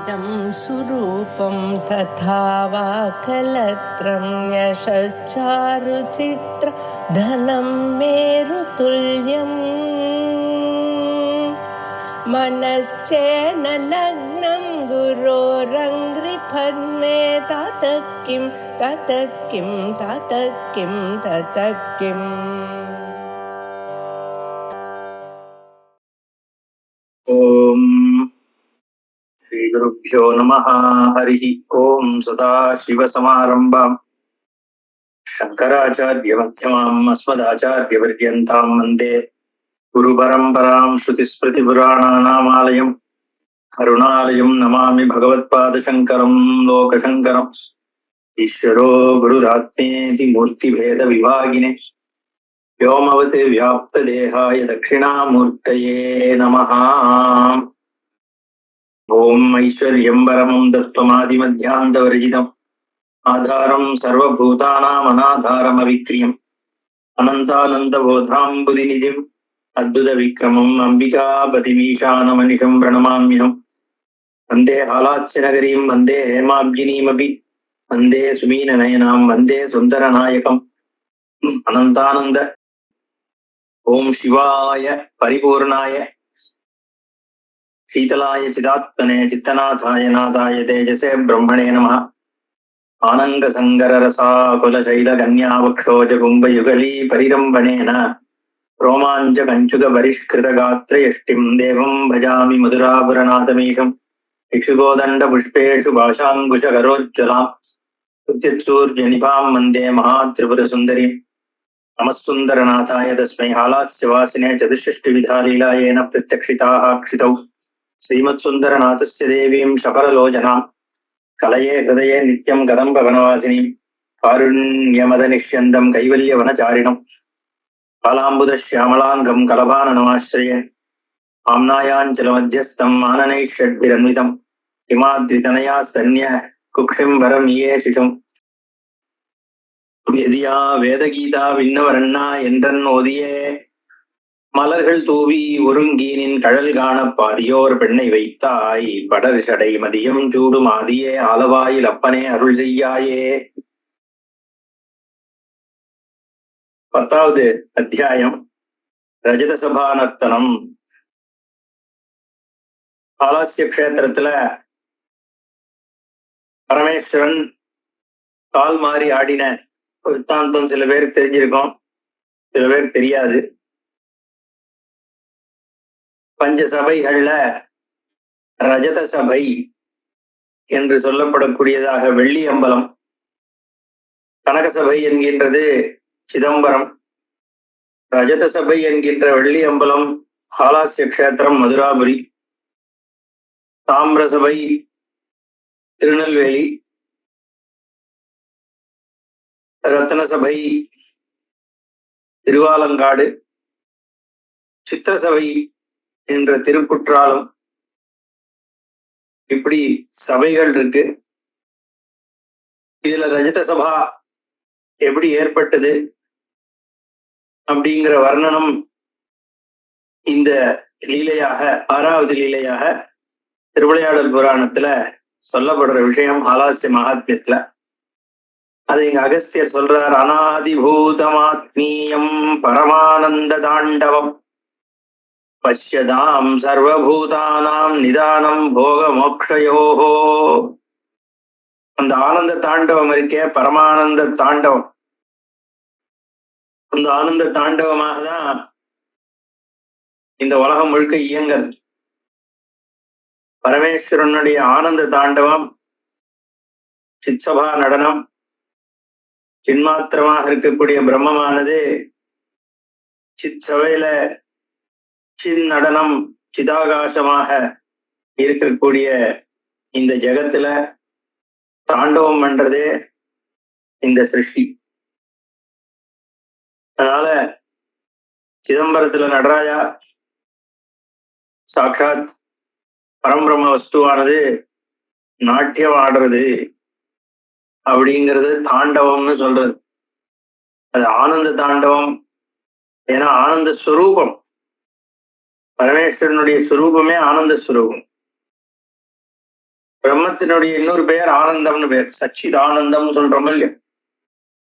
इदं सुरूपं तथा वा कलत्रं यशश्चारुचित्र धनं मेरुतुल्यम् मनश्चेन लग्नं गुरोरङ्घ्रिपद्मे ततः किं ततः किं ततः किं ततः किम् ओम श्री गुरुभ्यो नमः। हरि ओम। सदाशिवसमारम्भां शंकराचार्यमध्यमाम् अस्मदाचार्यपर्यन्तां वन्दे गुरुपरम्परां श्रुतिस्मृतिपुराणानामालयम् करुणालयं नमामि भगवत्पादशङ्करं लोकशङ्करम्। ईश्वरो गुरुरात्मेति मूर्तिभेदविभागिने व्योमवत् व्याप्तदेहाय दक्षिणामूर्तये नमः। ओम ऐश्वर्यं परमं दत्त्वमादिमध्यान्तवर्जितम् आधारं सर्वभूतानाम् अनाधारमविक्रियम् अनन्तानन्दबोधाम्बुधिनिधिम् अद्भुतविक्रमम् अम्बिकापतिमीशानमनिशं प्रणमाम्यहम्। वन्दे हालाच्यनगरीं वन्दे हेमाब्जिनीमपि वन्दे सुमीननयनां वन्दे सुन्दरनायकम् अनन्तानन्द। ओम शिवाय परिपूर्णाय शीतलाय चिदात्मने चित्तनाथाय नाथाय तेजसे ब्रह्मणे नमः। आनङ्गसङ्गररसाकुलशैलकन्यावक्षोजकुम्भयुगली परिरम्भणेन रोमाञ्चकञ्चुकपरिष्कृतगात्रयष्टिं देवं भजामि मधुरापुरनाथमीशम्। इक्षुकोदण्डपुष्पेषु भाषाङ्कुशकरोज्ज्वलां सुत्यत्सूर्यनिभां वन्दे महात्रिपुरसुन्दरीम्। नमस्सुन्दरनाथाय तस्मै हालास्यवासिने चतुष्षष्टिविधालीलायेन प्रत्यक्षिताः क्षितौ श्रीमत्सुन्दरनाथस्य देवीं शपरलोचनां कलये हृदये नित्यं कदम्बवनवासिनीं कारुण्यमदनिष्यन्तं कैवल्यवनचारिणं कालाम्बुदश्यामलाङ्गं कलभाननमाश्रये आम्नायाञ्चलमध्यस्थं माननैषड्भिरन्वितं हिमाद्रितनयास्तन्य कुक्षिं वरमीये शिशुम्। எதியா வேதகீதா விண்ணவரண்ணா என்றன் ஓதியே மலர்கள் தூவி ஒருங்கீனின் கழல் காண பாதியோர் பெண்ணை வைத்தாய் படர் சடை மதியம் சூடும் ஆதியே ஆலவாயில் அப்பனே அருள் செய்யாயே. 10வது அத்தியாயம் ரஜத சபா நர்த்தனம். ஆலாஸ்ய கஷேத்திரத்துல பரமேஸ்வரன் கால் மாறி ஆடின வித்தாந்தம் சில பேருக்கு தெரிஞ்சிருக்கும், சில பேருக்கு தெரியாது. பஞ்ச சபைகள்ல ரஜத சபை என்று சொல்லப்படக்கூடியதாக வெள்ளி அம்பலம், கனக சபை என்கின்றது சிதம்பரம், ரஜத சபை என்கின்ற வெள்ளி அம்பலம் ஆலாஸ்ய கஷேத்திரம் மதுராபுரி, தாமிர சபை திருநெல்வேலி, ரத்ன சபை திருவாலங்காடு, சித்திரசபை என்ற திருக்குற்றாலம், இப்படி சபைகள் இருக்கு. இதுல ரஜத சபா எப்படி ஏற்பட்டது அப்படிங்கிற வர்ணனம் இந்த லீலையாக 6வது லீலையாக திருவிளையாடல் புராணத்துல சொல்லப்படுற விஷயம் ஆலாஸ்ய மகாத்மியத்துல. அதை இங்க அகஸ்தியர் சொல்றார். அநாதிபூதமாத்மீயம் பரமானந்த தாண்டவம் பஷ்யதாம் சர்வபூதானாம் நிதானம் போக மோக்ஷயோஹோ. அந்த ஆனந்த தாண்டவம் இருக்கே, பரமானந்த தாண்டவம், அந்த ஆனந்த தாண்டவமாக தான் இந்த உலகம் முழுக்க இயங்குறது. பரமேஸ்வரனுடைய ஆனந்த தாண்டவம், சித்சபா நடனம், சின்மாத்திரமாக இருக்கக்கூடிய பிரம்மமானது சித் சபையில சின் நடனம் சிதாகாசமாக இருக்கக்கூடிய இந்த ஜெகத்துல தாண்டவம் பண்றதே இந்த சிருஷ்டி. அதனால சிதம்பரத்துல நடராஜா சாட்சாத் பரம்பிரம்ம வஸ்துவானது நாட்டியம் ஆடுறது அப்படிங்கிறது தாண்டவம்னு சொல்றது. அது ஆனந்த தாண்டவம். ஏன்னா ஆனந்த ஸ்வரூபம், பரமேஸ்வரனுடைய ஸ்வரூபமே ஆனந்த ஸ்வரூபம். பிரம்மத்தினுடைய இன்னொரு பெயர் ஆனந்தம்னு பேர், சச்சிதானந்தம் சொல்றோம் இல்லையா.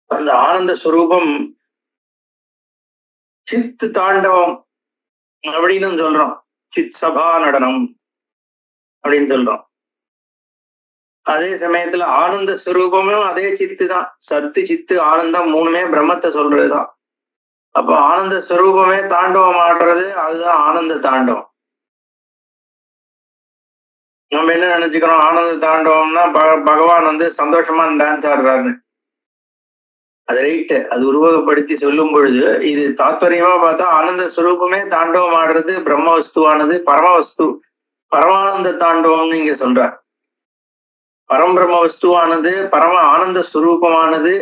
அந்த ஆனந்த ஸ்வரூபம் சித்து தாண்டவம் அப்படின்னு சொல்றோம், சித் சபா நடனம் அப்படின்னு சொல்றோம். அதே சமயத்துல ஆனந்த ஸ்வரூபமும் அதே சித்து தான். சத்து சித்து ஆனந்தம் மூணுமே பிரம்மத்தை சொல்றதுதான். அப்போ ஆனந்த ஸ்வரூபமே தாண்டவம் ஆடுறது, அதுதான் ஆனந்த தாண்டவம். நம்ம என்ன நினைச்சுக்கிறோம், ஆனந்த தாண்டவம்னா பகவான் சந்தோஷமா டான்ஸ் ஆடுறாருன்னு. அது ரைட்டு, அது உருவகப்படுத்தி சொல்லும் பொழுது இது தாத்பரியமா பார்த்தா ஆனந்த ஸ்வரூபமே தாண்டவம் ஆடுறது பிரம்ம வஸ்துவானது பரமவஸ்து, பரமானந்த தாண்டவம்னு இங்க சொல்றார். பரம்பிரம்ம வஸ்துவானது பரம ஆனந்த ஸ்வரூபமானது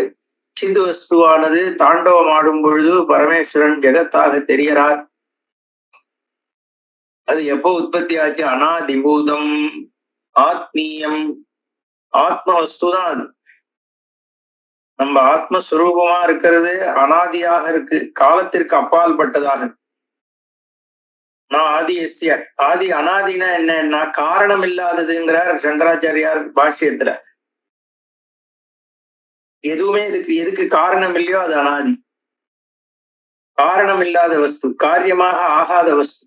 சிந்து வஸ்துவானது தாண்டவம் ஆடும் பொழுது பரமேஸ்வரன் ஜெகத்தாக தெரியறார். அது எப்போ உற்பத்தி ஆச்சு, அனாதிபூதம் ஆத்மீயம், ஆத்ம வஸ்து தான் அது. நம்ம ஆத்மஸ்வரூபமா இருக்கிறது அனாதியாக இருக்கு, காலத்திற்கு அப்பால் பட்டதாக. நான் ஆதி எஸ்ய, ஆதி அனாதினா என்னன்னா காரணம் இல்லாததுங்கிறார் சங்கராச்சாரியார் பாஷ்யத்துல. எதுவுமே எதுக்கு காரணம் இல்லையோ அது அனாதி. காரணம் இல்லாத வஸ்து, காரியமாக ஆகாத வஸ்து.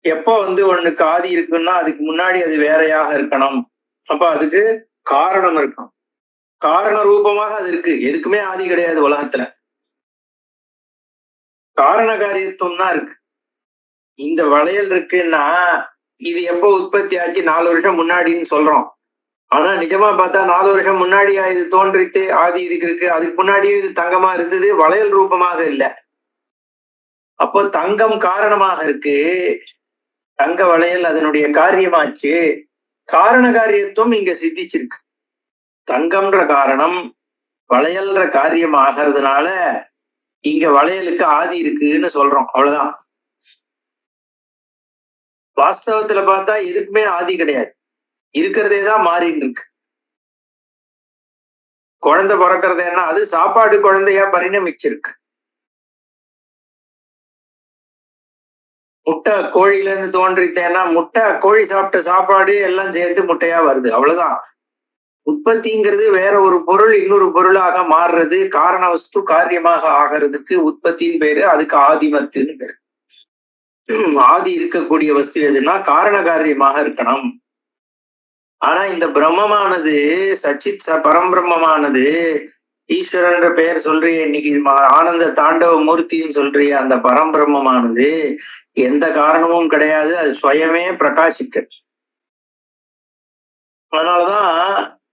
எப்போ ஒண்ணுக்கு ஆதி இருக்குன்னா அதுக்கு முன்னாடி அது வேறையாக இருக்கணும். அப்ப அதுக்கு காரணம் இருக்கணும், காரண ரூபமாக அது இருக்கு. எதுக்குமே ஆதி கிடையாது உலகத்துல, காரண காரியத்துவம் தான் இருக்கு. இந்த வளையல் இருக்குன்னா இது எப்போ உற்பத்தி ஆச்சு, 4 வருஷம் முன்னாடின்னு சொல்றோம். ஆனா நிஜமா பார்த்தா 4 வருஷம் முன்னாடியா இது தோன்றிட்டு ஆதி இதுக்கு இருக்கு. அதுக்கு முன்னாடியே இது தங்கமா இருந்தது, வளையல் ரூபமாக இல்லை. அப்போ தங்கம் காரணமாக இருக்கு, தங்க வளையல் அதனுடைய காரியமாச்சு. காரண காரியத்துவம் இங்க சித்திச்சிருக்கு. தங்கம்ன்ற காரணம் வளையல்ற காரியம் ஆகிறதுனால இங்க வளையலுக்கு ஆதி இருக்குன்னு சொல்றோம், அவ்வளவுதான். வாஸ்தவத்துல பார்த்தா எதுக்குமே ஆதி கிடையாது, இருக்கிறதே தான் மாறின்னு இருக்கு. குழந்தை பிறக்கிறது என்ன, அது சாப்பாடு குழந்தையா பரிணமிச்சிருக்கு. முட்டை கோழில இருந்து தோன்றித்தேன்னா முட்டை கோழி சாப்பிட்ட சாப்பாடு எல்லாம் சேர்த்து முட்டையா வருது, அவ்வளவுதான். உற்பத்திங்கிறது வேற ஒரு பொருள் இன்னொரு பொருளாக மாறுறது, காரண வஸ்து காரியமாக ஆகிறதுக்கு உற்பத்தின்னு பேரு, அதுக்கு ஆதிமத்துன்னு பேரு. ஆதி இருக்கக்கூடிய வஸ்து எதுன்னா காரண காரியமாக இருக்கணும். ஆனா இந்த பிரம்மமானது சச்சித் பரம்பிரம்மமானது ஈஸ்வரன்ற பெயர் சொல்றிய, இன்னைக்கு ஆனந்த தாண்டவ மூர்த்தின்னு சொல்றிய அந்த பரம்பிரம்மமானது எந்த காரணமும் கிடையாது, அது சுயமே பிரகாசிக்க. அதனாலதான்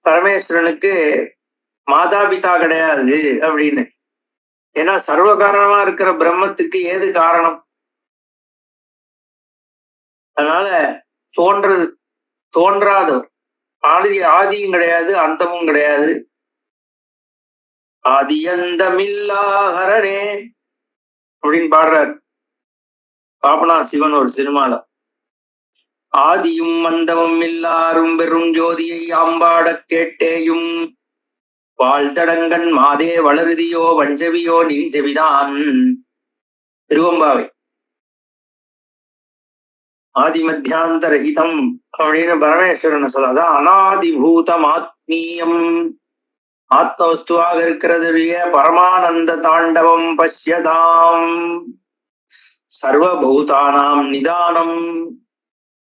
பரமேஸ்வரனுக்கு மாதாபிதா கிடையாது அப்படின்னு. ஏன்னா சர்வ காரணமா இருக்கிற பிரம்மத்துக்கு ஏது காரணம்? அதனால தோன்றாதவர், ஆதியும் கிடையாது அந்தமும் கிடையாது. ஆதியந்தமில்லா ஹரனே அப்படின்னு பாடுறார் பாபனா சிவன் ஒரு சினிமால. ஆதியும் அந்தமும் இல்லாரும் பெரும் ஜோதியை ஆம்பாட கேட்டேயும் வாழ்த்தடங்கன் மாதே வளருதியோ வஞ்சவியோ நின் செவிதான். திருவம்பாவை. ஆதி மத்தியாந்தரஹிதம் அப்படின்னு பரமேஸ்வரன் சொல்ல. அதான் அனாதிபூதம் ஆத்மீயம், ஆத்மவஸ்துவாக இருக்கிறதுடைய பரமானந்த தாண்டவம் பஷ்யதாம். சர்வபூதானாம் நிதானம்,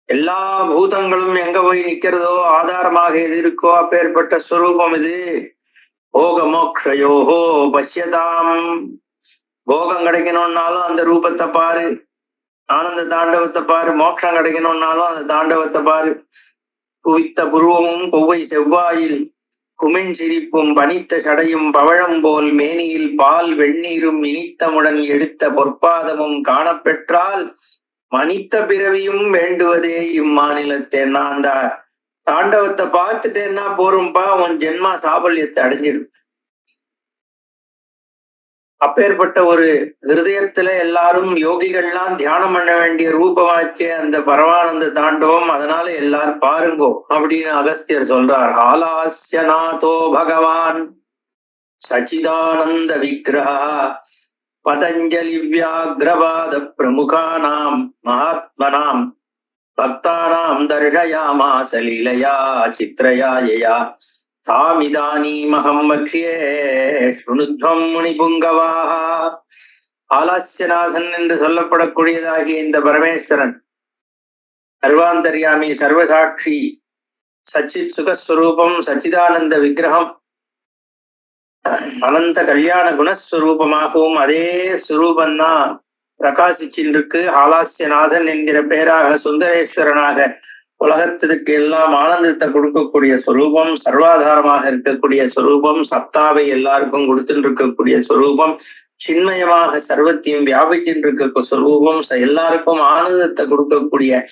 எல்லா பூதங்களும் எங்க போய் நிக்கிறதோ ஆதாரமாக எது இருக்கோ அப்பேற்பட்ட ஸ்வரூபம் இது. போக மோக்ஷயோஹோ பஷ்யதாம். போகம் கிடைக்கணும்னாலும் அந்த ரூபத்தை பாரு, ஆனந்த தாண்டவத்தை பாரு. மோட்சம் கிடைக்கணும்னாலும் அந்த தாண்டவத்தை பாரு. குவித்த புருவமும் கொவ்வை செவ்வாயில் குமின் சிரிப்பும் பனித்த சடையும் பவழம் போல் மேனியில் பால் வெந்நீரும் இனித்தமுடன் எடுத்த பொற்பாதமும் காணப்பெற்றால் மனித்த பிறவியும் வேண்டுவதே இம்மாநிலத்தேன்னா. அந்த தாண்டவத்தை பார்த்துட்டேன்னா போரும்பா, உன் ஜென்மா சாபல்யத்தை அடைஞ்சிடுது. அப்பேற்பட்ட ஒரு ஹிருதயத்துல எல்லாரும் யோகிகள்லாம் தியானம் பண்ண வேண்டிய ரூபமாச்சே அந்த பரமானந்த தாண்டவம். அதனால எல்லாரும் பாருங்கோ அப்படின்னு அகஸ்தியர் சொல்றார். ஆலாஸ்யநாதோ பகவான் சச்சிதானந்த விக்கிரஹ பதஞ்சலி வியாக்ரவாத பிரமுகானாம் மகாத்மனாம் பக்தானாம் தர்ஷயாமாச லீலயா சித்ரயா யயா தாமிதானீமகம் வக்ஷ்யே ஸ்ருணுத்வம் முனிபுங்கவாஹ. ஆலாஸ்யநாதன் என்று சொல்லப்படக்கூடியதாகிய இந்த பரமேஸ்வரன் சர்வாந்தர்யாமி, சர்வசாட்சி, சச்சித் சுகஸ்வரூபம், சச்சிதானந்த விக்கிரகம், அனந்த கல்யாண குணஸ்வரூபமாகவும் அதே சுரூபந்தான் பிரகாசிச்சின்றிருக்கு. ஆலாஸ்யநாதன் என்கிற பெயராக சுந்தரேஸ்வரனாக உலகத்திற்கு எல்லாம் ஆனந்தத்தை கொடுக்கக்கூடிய சொரூபம், சர்வாதாரமாக இருக்கக்கூடிய சொரூபம், சத்தாவை எல்லாருக்கும் கொடுத்துட்டு இருக்கக்கூடிய சொரூபம், சின்மயமாக சர்வத்தையும் வியாபிக்கின்றிருக்க சொரூபம், எல்லாருக்கும் ஆனந்தத்தை கொடுக்கக்கூடிய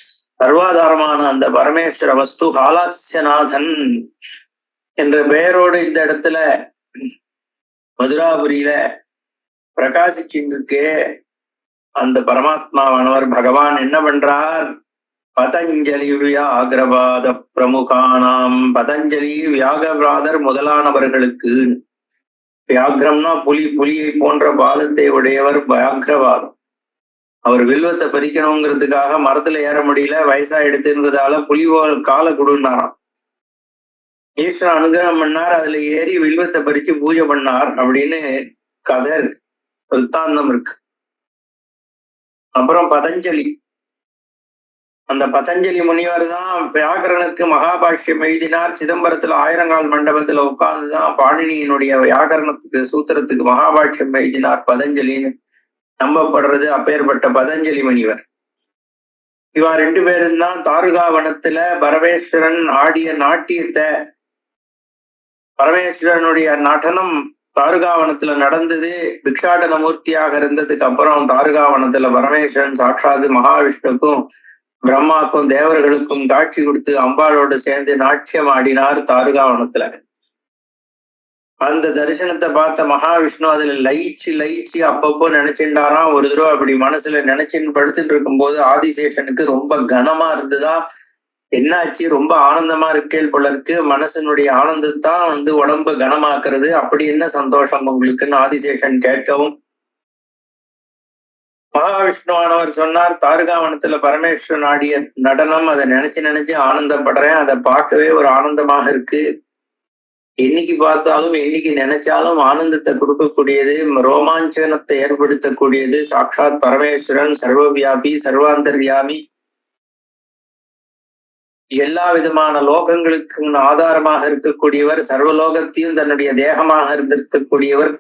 சர்வாதாரமான அந்த பரமேஸ்வர வஸ்து ஆலாஸ்யநாதன் என்ற பெயரோடு இந்த இடத்துல மதுராபுரியில பிரகாசிச்சின்றிருக்கே அந்த பரமாத்மாவானவர் பகவான் என்ன பண்றார்? பதஞ்சலி வியாகிரவாத பிரமுகானாம், பதஞ்சலி வியாகிரவாதர் முதலானவர்களுக்கு, வியாகிரம்னா புலி, புலியை போன்ற பாதத்தை உடையவர் வியாகிரவாதம். அவர் வில்வத்தை பறிக்கணுங்கிறதுக்காக மரத்துல ஏற முடியல, வயசா எடுத்துன்றதால புலி காலை கொடுனாராம். ஈஸ்வரன் அனுகிரகம் பண்ணார், அதுல ஏறி வில்வத்தை பறிச்சு பூஜை பண்ணார் அப்படின்னு கதை இருக்கு, விருத்தாந்தம் இருக்கு. அப்புறம் பதஞ்சலி, அந்த பதஞ்சலி முனிவர் தான் வியாகரனுக்கு மகாபாஷ்யம் எழுதினார். சிதம்பரத்துல ஆயிரங்கால் மண்டபத்துல உட்கார்ந்துதான் பாணினியினுடைய வியாகரணத்துக்கு சூத்திரத்துக்கு மகாபாஷ்யம் எழுதினார் பதஞ்சலின்னு நம்பப்படுறது. அப்பேற்பட்ட பதஞ்சலி முனிவர் இவா ரெண்டு பேரும் தான் தாருகாவனத்துல பரமேஸ்வரன் ஆடிய நாட்டியத்தை, பரமேஸ்வரனுடைய நடனம் தாருகாவனத்துல நடந்தது. பிக்ஷாடன மூர்த்தியாக இருந்ததுக்கு அப்புறம் தாருகாவனத்துல பரமேஸ்வரன் சாட்சாது மகாவிஷ்ணுக்கும் பிரம்மாக்கும் தேவர்களுக்கும் காட்சி கொடுத்து அம்பாளோடு சேர்ந்து நாட்டியம் ஆடினார் தாருகாவனத்துல. அந்த தரிசனத்தை பார்த்த மகாவிஷ்ணு அதுல லயிச்சு அப்பப்போ நினைச்சுட்டாராம். ஒரு தடவை அப்படி மனசுல நினைச்சுன்னு படுத்துட்டு இருக்கும் போது ஆதிசேஷனுக்கு ரொம்ப கனமா இருந்ததா. என்னாச்சு, ரொம்ப ஆனந்தமா இருக்கேள் போல இருக்கு, மனசனுடைய ஆனந்தத்தான் உடம்ப கனமாக்குறது, அப்படி என்ன சந்தோஷம் உங்களுக்குன்னு ஆதிசேஷன் கேட்கவும் மகாவிஷ்ணுவானவர் சொன்னார், தாருகாவனத்துல பரமேஸ்வரன் ஆடிய நடனம், அதை நினைச்சு ஆனந்தப்படுறேன், அதை பார்க்கவே ஒரு ஆனந்தமாக இருக்கு. என்னைக்கு பார்த்தாலும் என்னைக்கு நினைச்சாலும் ஆனந்தத்தை கொடுக்கக்கூடியது, ரோமாஞ்சனத்தை ஏற்படுத்தக்கூடியது சாட்சாத் பரமேஸ்வரன், சர்வவியாபி, சர்வாந்தர்யாமி, எல்லா விதமான லோகங்களுக்கு ஆதாரமாக இருக்கக்கூடியவர், சர்வலோகத்தையும் தன்னுடைய தேகமாக இருந்திருக்கக்கூடியவர்,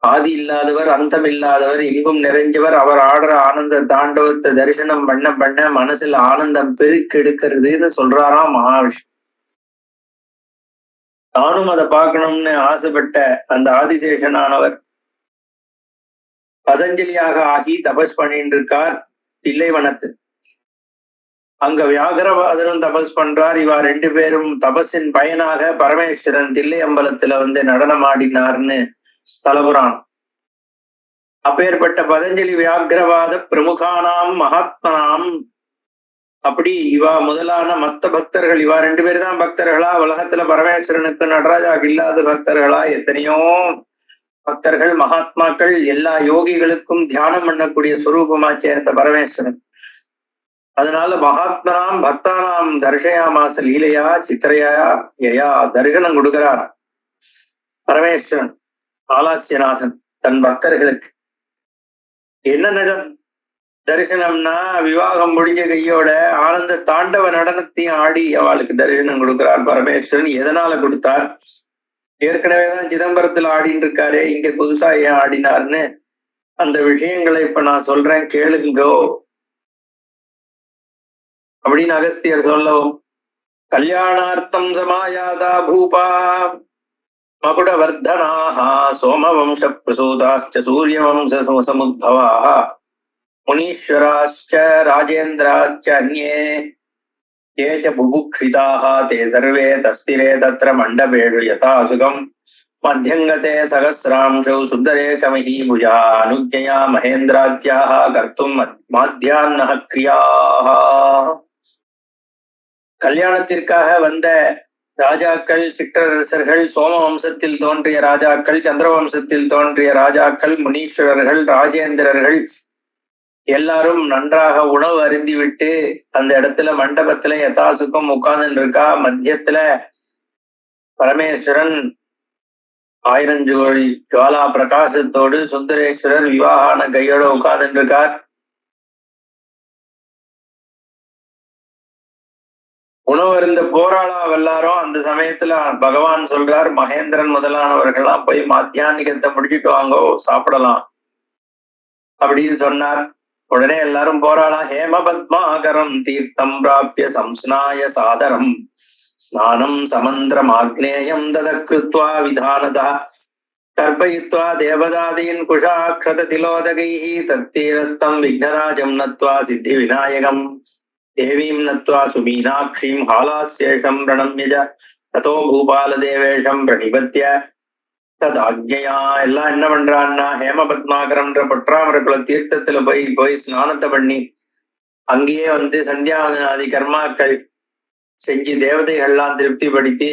ஆதி இல்லாதவர், அந்தம் இல்லாதவர், எங்கும் நிறைஞ்சவர். அவர் ஆடுற ஆனந்த தாண்டவத்தை தரிசனம் பண்ண பண்ண மனசுல ஆனந்தம் பெருக்கெடுக்கிறதுன்னு சொல்றாராம் மகாவிஷ்ணு. நானும் அதை பார்க்கணும்னு ஆசைப்பட்ட அந்த ஆதிசேஷனானவர் பதஞ்சலியாக ஆகி தபஸ் பண்ணிட்டு இருக்கார் தில்லைவனத்து. அங்க வியாகரவாதரும் தபஸ் பண்றார். இவா ரெண்டு பேரும் தபஸின் பயனாக பரமேஸ்வரன் தில்லை அம்பலத்துல நடனம் ஆடினார்னு ஸ்தலபுராணம். அப்பேற்பட்ட பதஞ்சலி வியாகிரவாத பிரமுகானாம் மகாத்மனாம், அப்படி இவா முதலான மத்த பக்தர்கள், இவா ரெண்டு பேர் தான் பக்தர்களா? உலகத்துல பரமேஸ்வரனுக்கு நடராஜா இல்லாத பக்தர்களா? எத்தனையோ பக்தர்கள், மகாத்மாக்கள், எல்லா யோகிகளுக்கும் தியானம் பண்ணக்கூடிய சுரூபமா சேர்ந்த பரமேஸ்வரன். அதனால மகாத்மனாம் பக்தானாம் தர்ஷயாமாச லீலையா சித்திரையா யயா, தரிசனம் கொடுக்கிறார் பரமேஸ்வரன் ஆலாஸ்யநாதன் தன் பக்தர்களுக்கு. என்ன தரிசனம்னா, விவாகம் முடிஞ்ச கையோட ஆனந்த தாண்டவ நடனத்தையும் ஆடி அவளுக்கு தரிசனம் கொடுக்கிறார் பரமேஸ்வரன். எதனால கொடுத்தார்? ஏற்கனவேதான் சிதம்பரத்துல ஆடின்னு இருக்காரு, இங்க புதுசா ஏன் ஆடினார்னு அந்த விஷயங்களை இப்ப நான் சொல்றேன், கேளுங்கோ அப்படின்னு அகஸ்தியர் சொல்லவும், கல்யாணார்த்தம் சமாயாதா பூபா மகுடவர்தனாஹ சோமவம்ச பிரசூதாஸ்ச சூரியவம்ச சமுத்பவாஹ முனீஸ்வராஸ்ச ராஜேந்திராஸ்ச அன்யே ये च बुभुक्षिताः ते सर्वे तस्तिरे तत्र मण्डपेषु यथा सुखम् मध्यङ्गते सहस्रांशौ सुन्दरेशमहीभुजा अनुज्ञया महेन्द्राद्याः कर्तुम् माध्याह्नः क्रियाः. கல்யாணத்திற்காக வந்த ராஜாக்கள், சிற்றரசர்கள், சோம வம்சத்தில் தோன்றிய ராஜாக்கள், சந்திர வம்சத்தில் தோன்றிய ராஜாக்கள், முனீஸ்வரர்கள், ராஜேந்திரர்கள், எல்லாரும் நன்றாக உணவு அருந்தி விட்டு அந்த இடத்துல மண்டபத்துல யதாசுக்கம் உட்கார்ந்து இருக்கா. மத்தியத்துல பரமேஸ்வரன் ஆயிரஞ்சோழி ஜுவாலா பிரகாசத்தோடு சுந்தரேஸ்வரர் விவாகான கையோட உட்கார்ந்து இருக்கார். உணவு இருந்த போராளா எல்லாரும் அந்த சமயத்துல பகவான் சொல்றார், மகேந்திரன் முதலானவர்கள்லாம் போய் மாத்தியானிகத்தை முடிச்சுட்டு வாங்கோ, சாப்பிடலாம் அப்படின்னு சொன்னார். உடனே எல்லாரும் போராளம். ஹேம பத்மாகரம் தீர்த்தம் பிராபிய சம்ஸ்நாய சாதரம் ஸ்நானம் சமந்திரம் ஆக்னேயம் ததக்ருத்வா விதானதா தர்ப்பயித்வா தேவதாதீன் குஷாக்ஷத திலோதகைஹி தத்தீரஸ்தம் விக்னராஜம் நத்வா சித்தி விநாயகம் தேவீம் நத்வா சுமீனாட்சீம் ஹாலாசேஷம் பிரணம்யஜ ததோ பூபால தேவேஷம் பிரணிபத்ய ததாக்ஞயா. எல்லாம் என்ன பண்றான்னா, ஹேம பத்மாகரம்ன்ற பற்றாமர குல தீர்த்தத்துல போய் ஸ்நானத்தை பண்ணி அங்கேயே சந்தியாவதனாதி கர்மாக்கள் செஞ்சு தேவதைகள்லாம் திருப்திப்படுத்தி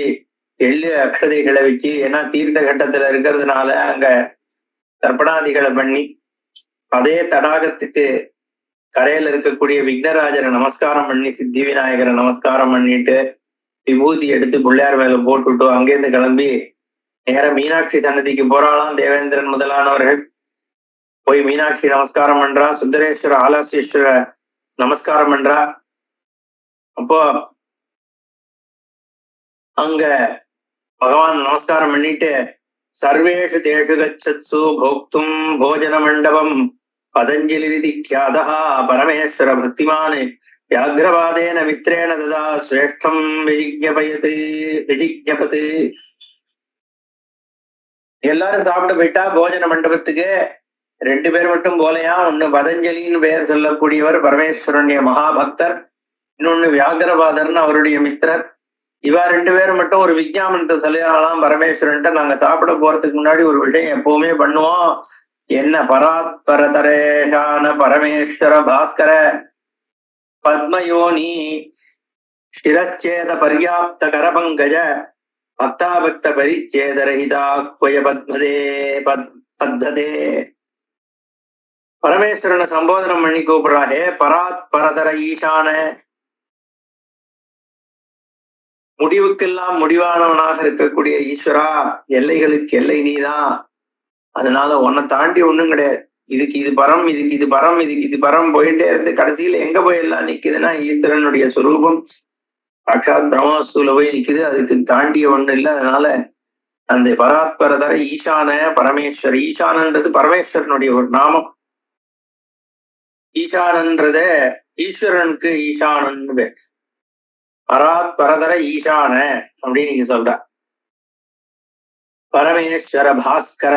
எள்ளு அக்ஷதைகளை வச்சு, ஏன்னா தீர்த்த கட்டத்துல இருக்கிறதுனால அங்க தர்ப்பணாதிகளை பண்ணி அதே தடாகத்துக்கு கரையில இருக்கக்கூடிய விக்னராஜரை நமஸ்காரம் பண்ணி சித்தி விநாயகரை நமஸ்காரம் பண்ணிட்டு விபூதி எடுத்து பிள்ளையார் மேல போட்டுவிட்டு அங்கேருந்து கிளம்பி நேர மீனாட்சி சன்னதிக்கு போறாளாம். தேவேந்திரன் முதலானவர்கள் போய் மீனாட்சி நமஸ்காரம் பண்றா, சுந்தரேஸ்வர ஆலாசேஸ்வர நமஸ்காரம் பண்றா. அப்போ அங்க பகவான் நமஸ்காரம் பண்ணிட்டு சர்வேஷு தேஷு கச்சத்சு போக்தும் போஜன மண்டபம் பதஞ்சலி கியாதா பரமேஸ்வர பக்திமான் வியாகிரவாதேன மித்ரேன ததா ஸ்ரேஷ்டம் விஜிஜபது. எல்லாரும் சாப்பிட்டு போயிட்டா போஜன மண்டபத்துக்கு. 2 பேர் மட்டும் போலையா. ஒண்ணு பதஞ்சலின்னு பெயர் சொல்லக்கூடியவர் பரமேஸ்வரனுடைய மகாபக்தர், இன்னொன்னு வியாகிரவாதர்னு அவருடைய மித்திரர். இவா 2 பேரும் மட்டும் ஒரு விஞ்ஞாபனத்தை சொல்லலாம் பரமேஸ்வரன்ட்ட, நாங்க சாப்பிட போறதுக்கு முன்னாடி ஒரு விஷயம் எப்பவுமே பண்ணுவோம். என்ன பராத்பரதரேஷான பரமேஸ்வர பாஸ்கர பத்மயோனி சிரச்சேத பர்யாப்த கரபங்கஜ பக்தாபக்த பரிச்சேதரஹிதாக்வய பத்ததே. பரமேஸ்வரனை சம்போதனம் பண்ணி கூப்பிடுறா. ஹே பராத்பரதர ஈசான, முடிவுக்கெல்லாம் முடிவானவனாக இருக்கக்கூடிய ஈஸ்வரா, எல்லைகளுக்கு எல்லை நீதான். அதனால உன்னை தாண்டி ஒண்ணும் கிடையாது. இதுக்கு இது பரம், இதுக்கு இது பரம், இதுக்கு இது பரம் போயிட்டே இருந்து கடைசியில எங்க போய் எல்லாம் நிக்குதுன்னா ஈஸ்வரனுடைய சுரூபம் சாட்சாத் பிரம்மவஸ்துல போய் நிக்குது. அதுக்கு தாண்டிய ஒண்ணு இல்லை. அதனால அந்த பராத்பரதர ஈசான பரமேஸ்வர, ஈசானன்றது பரமேஸ்வரனுடைய ஒரு நாமம். ஈசானன்றத ஈஸ்வரனுக்கு ஈசானன்னு பேர். பராத்பரதர ஈசான அப்படின்னு நீங்க சொல்ற. பரமேஸ்வர பாஸ்கர,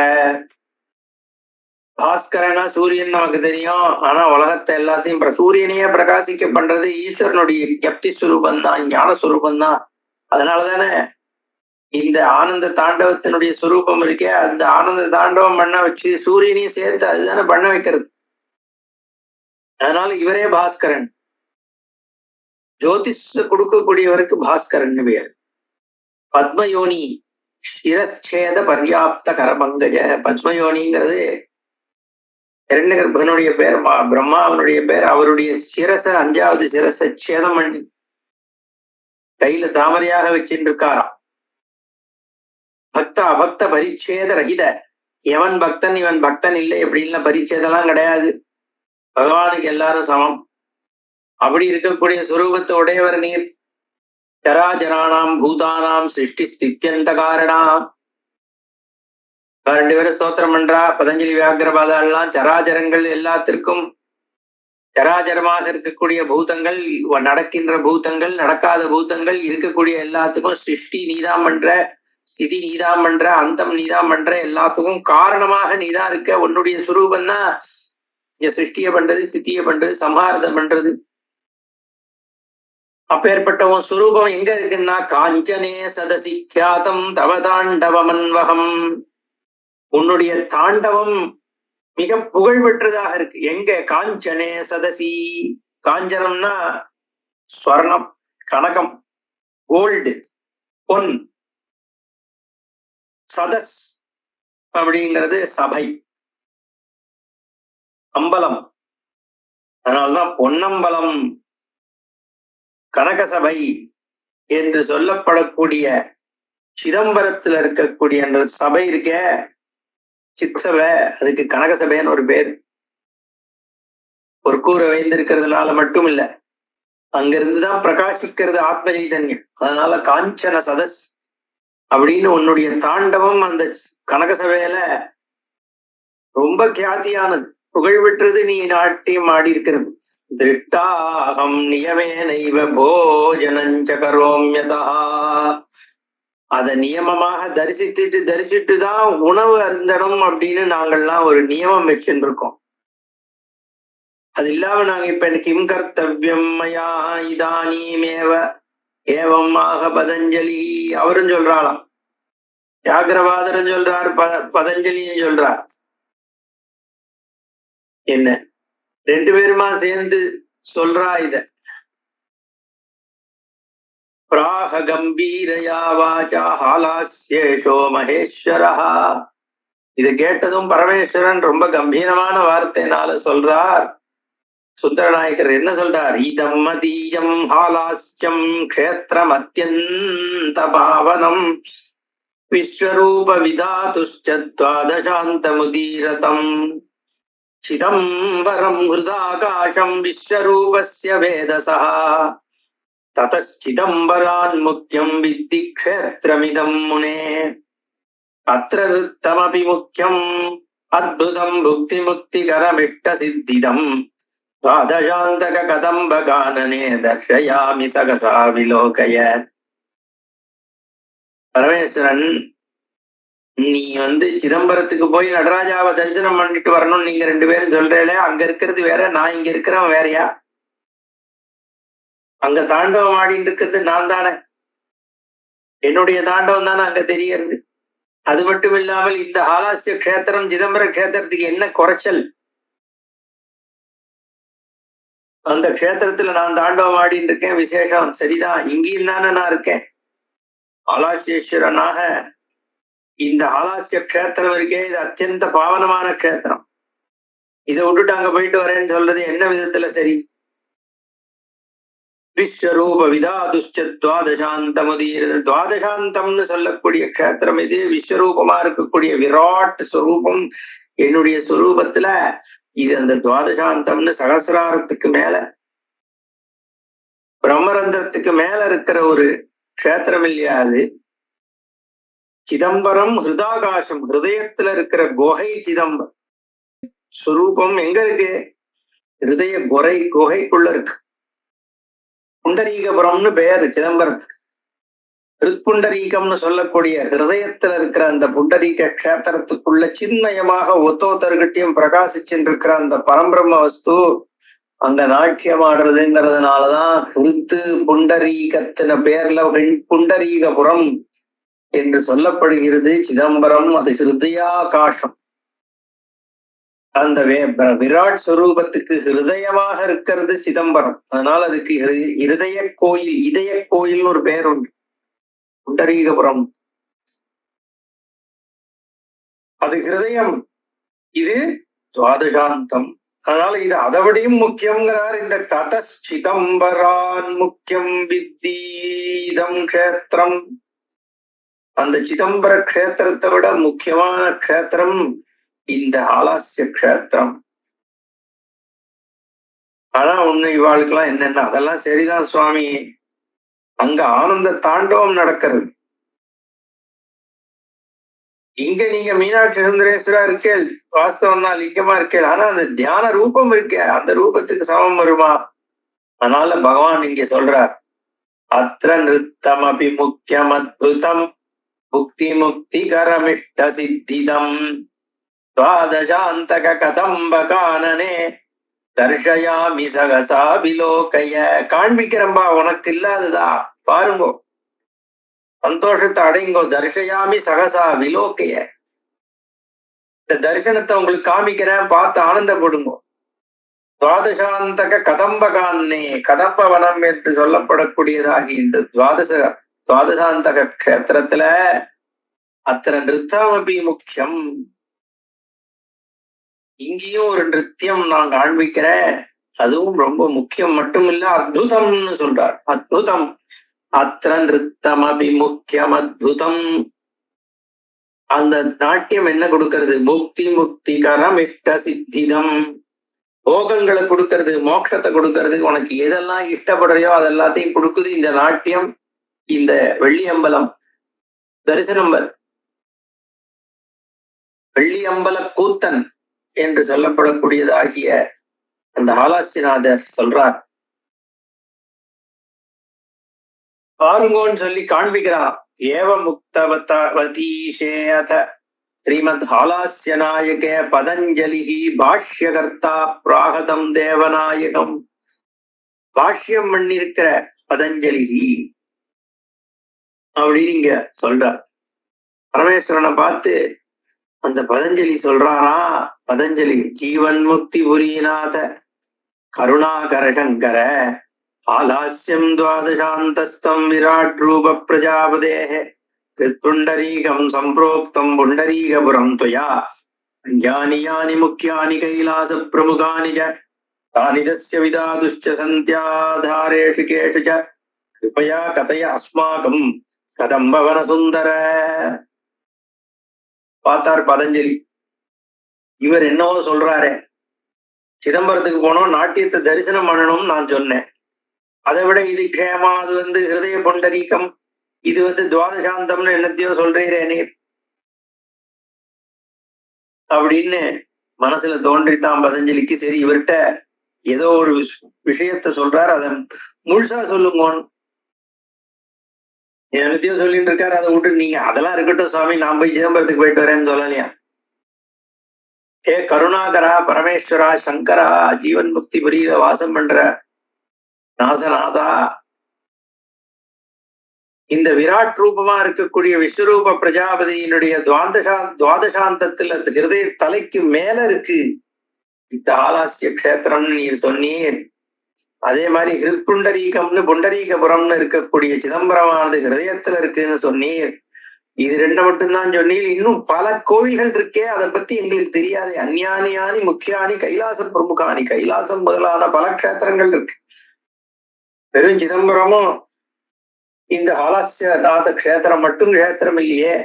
பாஸ்கரனா சூரியன் நமக்கு தெரியும். ஆனா உலகத்தை எல்லாத்தையும் சூரியனையே பிரகாசிக்க பண்றது ஈஸ்வரனுடைய ஜப்தி சுரூபம் தான், ஞான சுரூபம் தான். அதனாலதானே இந்த ஆனந்த தாண்டவத்தினுடைய சுரூபம் இருக்கே, அந்த ஆனந்த தாண்டவம் பண்ண வச்சு சூரியனையும் சேர்த்து அதுதானே பண்ண வைக்கிறது. அதனால இவரே பாஸ்கரன், ஜோதிஷ கொடுக்கக்கூடியவருக்கு பாஸ்கரன் பேர். பத்மயோனி சிரச்சேத பர்யாப்த கரபங்கஜ. பத்மயோனிங்கிறது இரண்யகர்ப்பனுடைய பேர், பிரம்மாவனுடைய பேர். அவருடைய சிரச 5வது சிரச சேதம் பண்ணி கையில தாமரையாக வச்சுட்டு இருக்காராம். பக்த அபக்த பரிச்சேத ரஹித, எவன் பக்தன் இவன் பக்தன் இல்லை எப்படின்லாம் பரிச்சேதெல்லாம் கிடையாது. பகவானுக்கு எல்லாரும் சமம். அப்படி இருக்கக்கூடிய சுரூபத்தை உடையவர் நீர். சராஜராணாம் பூதானாம் சிருஷ்டி ஸ்தித்யந்த காரணாம். 2 பேரும் ஸ்தோத்திரம் பண்றா. பதஞ்சலி வியாகிரபாதெல்லாம் சராஜரங்கள் எல்லாத்திற்கும், சராஜரமாக இருக்கக்கூடிய பூதங்கள், நடக்கின்ற பூதங்கள், நடக்காத பூதங்கள், இருக்கக்கூடிய எல்லாத்துக்கும் சிருஷ்டி நீதான் பண்ற, ஸ்திதி நீதான் பண்ற, அந்தம் நீதான் பண்ற, எல்லாத்துக்கும் காரணமாக நீதான் இருக்க. உன்னுடைய சுரூபம் தான் இங்க சிருஷ்டிய பண்றது, ஸ்திதிய பண்றது, சம்ஹாரதம் பண்றது. அப்பேற்பட்ட உன் சுரூபம் எங்க இருக்குன்னா காஞ்சனே சதசி கியாதம் தவ தாண்டவமன்வகம். உன்னுடைய தாண்டவம் மிக புகழ் பெற்றதாக இருக்கு. எங்க? காஞ்சனே சதசி. காஞ்சனம்னா ஸ்வர்ணம், கனகம், கோல்டு, பொன். சதஸ் அப்படிங்கிறது சபை, அம்பலம். அதனால்தான் பொன்னம்பலம் கனகசபை என்று சொல்லப்படக்கூடிய சிதம்பரத்துல இருக்கக்கூடிய அந்த சபை இருக்க சிற்சபை, அதுக்கு கனகசபைன்னு ஒரு பேர். ஒரு கூரை வைந்திருக்கிறதுனால மட்டும் இல்ல, அங்கிருந்துதான் பிரகாசிக்கிறது ஆத்ம சைதன்யம். அதனால காஞ்சன சதஸ் அப்படின்னு உன்னுடைய தாண்டவம் அந்த கனகசபையில ரொம்ப கியாதியானது, புகழ் பெற்றது. நீ நாட்டியம் ஆடி இருக்கிறது. திருட்டாகம் நியமே நைவ போஜனஞ்ச கரோம்யதா, அத நியமமாக தரிசிட்டுதான் உணவு அருந்தணும் அப்படின்னு நாங்கள்லாம் ஒரு நியமம் வச்சுட்டு இருக்கோம். அது இல்லாம நாங்க இப்ப கிம் கர்த்தவ்யம் மயா இதானீமேவ ஏவம் ஆக பதஞ்சலி, அவரும் சொல்றாளாம், வியாகரவாதரும் சொல்றார், பதஞ்சலியும் சொல்றார். என்ன ரெண்டு பேருமா சேர்ந்து சொல்றா இத. பிராக கம்பீரயா வாச்சா ஹாலாஸ்யேஷோ மகேஸ்வரஹா, இத கேட்டதும் பரமேஸ்வரன் ரொம்ப கம்பீரமான வார்த்தையினால சொல்றார். சுந்தரநாயக்கர் என்ன சொல்றார்? இதம் மதீயம் ஹாலாஸ்யம் க்ஷேத்திரம் அத்யந்த பாவனம் விஸ்வரூப விதாதுஷ்ச த்வாதசாந்த முதீரதம் சிதம்பரம் ஹிருதாகாசம் விஸ்வரூபஸ்ய வேதசா ததச்சிதம்பரான் முக்கியம் வித்தி க்ஷேத்திரமிதம் முனே அத்ர ருத்தமபி முக்கியம் அத்புதம் புக்தி முக்திகரமிஷ்ட சித்திதம் துவாதசாந்தக கதம்ப கானனே தர்ஷயாமி சகசா விலோகய. பரமேஸ்வரன், நீ சிதம்பரத்துக்கு போய் நடராஜாவை தரிசனம் பண்ணிட்டு வரணும் நீங்க ரெண்டு பேரும் சொல்றீங்களே, அங்க இருக்கிறது வேற, நான் இங்க இருக்கிறவன் வேறையா? அங்க தாண்டவம் ஆடிட்டு இருக்கிறது நான் தானே, என்னுடைய தாண்டவம் தானே அங்க தெரியறது. அது மட்டும் இல்லாமல் இந்த ஆலாசிய கஷேத்திரம் சிதம்பர கஷேத்திரத்துக்கு என்ன குறைச்சல்? அந்த கஷேத்திரத்துல நான் தாண்டவம் ஆடிட்டு இருக்கேன், விசேஷம் சரிதான். இங்கேயும் தானே நான் இருக்கேன். ஆலாசியேஸ்வரனாக இந்த ஆலாசிய கஷேத்திரம் இருக்கே, இது அத்தியந்த பாவனமான கஷேத்திரம். இதை விட்டுட்டு அங்க போயிட்டு வரேன்னு சொல்றது என்ன விதத்துல சரி? விஸ்வரூப விதாதுஷ்ச துவாதசாந்தமுதீரத, துவாதசாந்தம்னு சொல்லக்கூடிய கஷேத்திரம் இது. விஸ்வரூபமா இருக்கக்கூடிய விராட் ஸ்வரூபம் என்னுடைய ஸ்வரூபத்துல இது. அந்த துவாதசாந்தம்னு சகசிராரத்துக்கு மேல, பிரம்மரந்திரத்துக்கு மேல இருக்கிற ஒரு க்ஷேத்திரம் இல்லையா அது? சிதம்பரம் ஹிருதாகாசம், ஹிருதயத்துல இருக்கிற குகை சிதம்பரம். ஸ்வரூபம் எங்க இருக்கு? ஹிருதய குகைக்குள்ள இருக்கு. புண்டரீகபுரம்னு பெயர் சிதம்பரத்துக்கு. ஹிருத்புண்டரீகம்னு சொல்லக்கூடிய ஹிருதயத்துல இருக்கிற அந்த புண்டரீக கஷேத்திரத்துக்குள்ள சின்மயமாக ஒத்தொத்தர்கிட்டையும் பிரகாசிச்சுட்டு இருக்கிற அந்த பரம்பிரம்ம வஸ்து அங்க நாட்டியமாடுறதுங்கிறதுனாலதான் ஹிருத்து புண்டரீகத்தின பேர்ல புண்டரீகபுரம் என்று சொல்லப்படுகிறது சிதம்பரம். அது ஹிருதயாகாசம். அந்த விராட் ஸ்வரூபத்துக்கு ஹிருதயமாக இருக்கிறது சிதம்பரம். அதனால அதுக்கு இருதய கோயில், இதய கோயில் ஒரு பேர் உண்டு, புண்டரீகபுரம். அது ஹிருதயம், இது துவாதசாந்தம். அதனால இது அதவிடையும் முக்கியங்கிறார். இந்த ததச்சிதம்பரான் முக்கியம் வித்தீதம் க்ஷேத்திரம், அந்த சிதம்பர க்ஷேத்திரத்தை விட முக்கியமான க்ஷேத்திரம் இந்த ஆலாசிய க்ஷேத்திரம். ஆனா ஒண்ணு, இவாளுக்கெல்லாம் என்னென்ன, அதெல்லாம் சரிதான் சுவாமி, அங்க ஆனந்த தாண்டவம் நடக்கிறது. இங்க நீங்க மீனாட்சி சுந்தரேஸ்வரா இருக்கேள், வாஸ்தவம்னா லிங்கமா இருக்கேள், ஆனா அந்த தியான ரூபம் இருக்கே, அந்த ரூபத்துக்கு சமம் வருமா? அதனால பகவான் இங்க சொல்றார், அத்ர நிருத்தம் அபி முக்கியம் அத்புதம் முக்தி முக்தி கரமிஷ்ட சித்திதம் துவாதசாந்தக கதம்ப கானனே தர்ஷயாமி சகசா விலோகய. காண்பிக்கிறம்பா, உனக்கு இல்லாததா பாருங்கோ, சந்தோஷத்தை அடைங்கோ. தர்ஷயாமி சகசா விலோகைய, இந்த தரிசனத்தை உங்களுக்கு காமிக்கிறேன், பார்த்து ஆனந்தப்படுங்கோ. துவாதசாந்தக கதம்பகான்னே, கதம்ப வனம் என்று சொல்லப்படக்கூடியதாகி இந்த துவாதசாந்தக க்ஷேத்திரத்துல அத்தனை நிருத்தமபி முக்கியம், இங்கேயும் ஒரு நிருத்தியம் நான் காண்பிக்கிறேன். அதுவும் ரொம்ப முக்கியம் மட்டும் இல்ல, அத்புதம்னு சொல்றார். அத்புதம் அத்திர நிருத்தம் அபிமுக்கியம் அத்புதம். அந்த நாட்டியம் என்ன கொடுக்கிறது? முக்தி முக்திகரம் இஷ்ட சித்திதம். போகங்களை கொடுக்கறது, மோட்சத்தை கொடுக்கறது, உனக்கு எதெல்லாம் இஷ்டப்படுறையோ அதெல்லாத்தையும் கொடுக்குது இந்த நாட்டியம். இந்த வெள்ளியம்பலம் தரிசனம்பர் வெள்ளியம்பல கூத்தன் என்று சொல்லப்படக்கூடியதாகிய அந்த ஆலாசிநாதர் சொல்றார். பாருங்கோன்னு சொல்லி காண்பிக்கிறான். ஏவ முக்தவதீஷேத ஸ்ரீமத் ஹாலாஸ்ய நாயகே பதஞ்சலி பாஷ்யகர்த்தா பிராகதம் தேவநாயகம். பாஷ்யம் பண்ணிருக்கிற பதஞ்சலி அப்படின்னு இங்க சொல்றார். பரமேஸ்வரனை பார்த்து அந்த பதஞ்சலி சொல்றாரா, பதஞ்சலி ஜீவன் முக்தி புரீநாத கருணாகர சங்கர ஆலாஸ்யம் துவாதசாந்தஸ்தம் விராட் ரூப பிரஜாபதேஹ புண்டரீகம் சம்பிரோக்தம் புண்டரீகபுரம் துவயா யானி யானி முக்கியானி கைலாச பிரமுகானி ச தானி தஸ்ய விதாதுஷ்ச சந்தியாதாரேஷு கேஷு ச கிருபயா கதய அஸ்மாகம் கதம் பவன சுந்தர. பார்த்தார் பதஞ்சலி. இவர் என்னவோ சொல்றாரு, சிதம்பரத்துக்கு போனோம், நாட்டியத்தை தரிசனம் பண்ணணும்னு நான் சொன்னேன். அதை விட இது க்ஷேமா, அது ஹிருதய புண்டரீகம், இது துவாதசாந்தம்னு என்னத்தையோ சொல்றீரே நீர் அப்படின்னு மனசுல தோன்றித்தான் பதஞ்சலிக்கு. சரி, இவர்கிட்ட ஏதோ ஒரு விஷயத்த சொல்றாரு, அதை முழுசா சொல்லுங்கோன்னு. என்னத்தையோ சொல்லிட்டு இருக்காரு, அதை விட்டு நீங்க அதெல்லாம் இருக்கட்டும் சுவாமி, நான் போய் சிதம்பரத்துக்கு போயிட்டு வரேன்னு சொல்லலையா? ஏ கருணாகரா பரமேஸ்வரா சங்கரா ஜீவன் முக்தி புரியில வாசம் பண்ற நாசநாதா, இந்த விராட் ரூபமா இருக்கக்கூடிய விஸ்வரூப பிரஜாபதியினுடைய துவாதசாந்தத்துல ஹிருதய தலைக்கு மேல இருக்கு இந்த ஆலாசிய கஷேத்திரம்னு நீர் சொன்னீர். அதே மாதிரி ஹிருத்புண்டரீகம்னு புண்டரீகபுரம்னு இருக்கக்கூடிய சிதம்பரமானது ஹிருதயத்துல இருக்குன்னு சொன்னீர். இது ரெண்டு மட்டும்தான் சொன்னீர். இன்னும் பல கோவில்கள் இருக்கே, அதை பத்தி எங்களுக்கு தெரியாது. அந்யானியானி முக்கியானி கைலாச பிரமுகானி, கைலாசம் முதலான பல கஷேத்திரங்கள் இருக்கு. வெறும் சிதம்பரமும் இந்த ஆலாசியநாத கஷேத்திரம் மட்டும் கஷேத்திரம் இல்லையே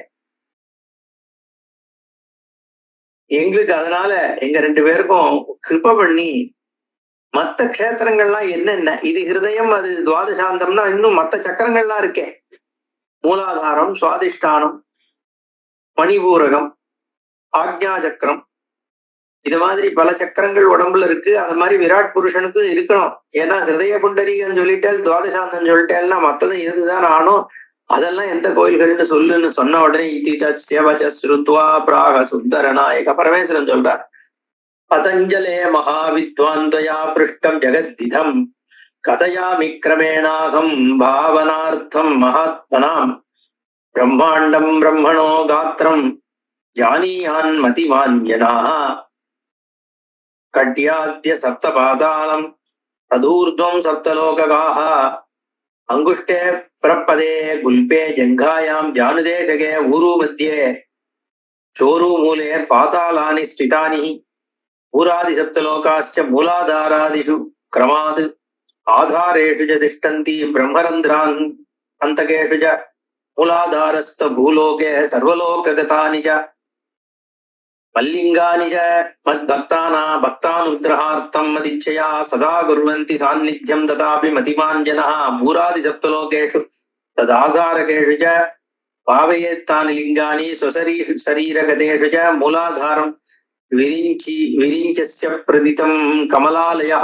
எங்களுக்கு. அதனால எங்க ரெண்டு பேருக்கும் கிருப பண்ணி மத்த கஷேத்திரங்கள்லாம் என்னென்ன, இது ஹிருதயம் அது துவாதசாந்தம்னா இன்னும் மத்த சக்கரங்கள்லாம் இருக்கே, மூலாதாரம், சுவாதிஷ்டானம், மணிபூரகம், ஆக்ஞா சக்கரம், இது மாதிரி பல சக்கரங்கள் உடம்புல இருக்கு. அது மாதிரி விராட் புருஷனுக்கு இருக்கணும். ஏன்னா ஹிருதய புண்டரீகன்னு சொல்லிட்டேன், துவாதசாந்தம் சொல்லிட்டேன்னா மத்ததும் இதுதான் ஆனும். அதெல்லாம் எந்த கோயில்கள்னு சொல்லுன்னு சொன்ன உடனே இத்திருத்வா பிராக சுந்தர நாயக பரமேஸ்வரன் சொல்றார். பதஞ்சலே மகாவித்வான்யா பிருஷ்டம் ஜெகத்திதம் கதையாமி கிரமேணாகம் பாவனார்த்தம் மகாத்மனாம் பிரம்மாண்டம் பிரம்மணோ காத்திரம் ஜானியான் மதிமான்யனா கட்யாத்ய சப்த பாதாளம் ததூர்த்வம் சப்தலோகாः அங்குஷ்டே பிரப்பதே குல்பே ஜங்காயாம் ஜானுதேசகே ஊரு மத்தியே சோரு மூலே பாதாளானி ஸ்திதானி பூராதி சப்தலோகாश्च மூலாதாராதிஷு கிரமாத் ஆதாரேஷு ச திஷ்டந்தி பிரம்மரந்திரான் அந்தகேஷு ச மூலாதாரஸ்த பூலோகே சர்வலோககதானி ச மல்லிங்கானி ச மத்பக்தானா பக்தானுக்கிரகார்த்தம் மதிச்சயா சதா குர்வந்தி சாநித்யம் ததாபி மதிமான் ஜனः பூராதி சப்தலோகேஷு ததாதாரகேஷு ச பாவயேத்தானி லிங்கானி ஸ்வசரீஷு சரீரகதேஷு ச மூலாதாரம் விரிஞ்சஸ்ய பிரதிதம் கமலாலயா.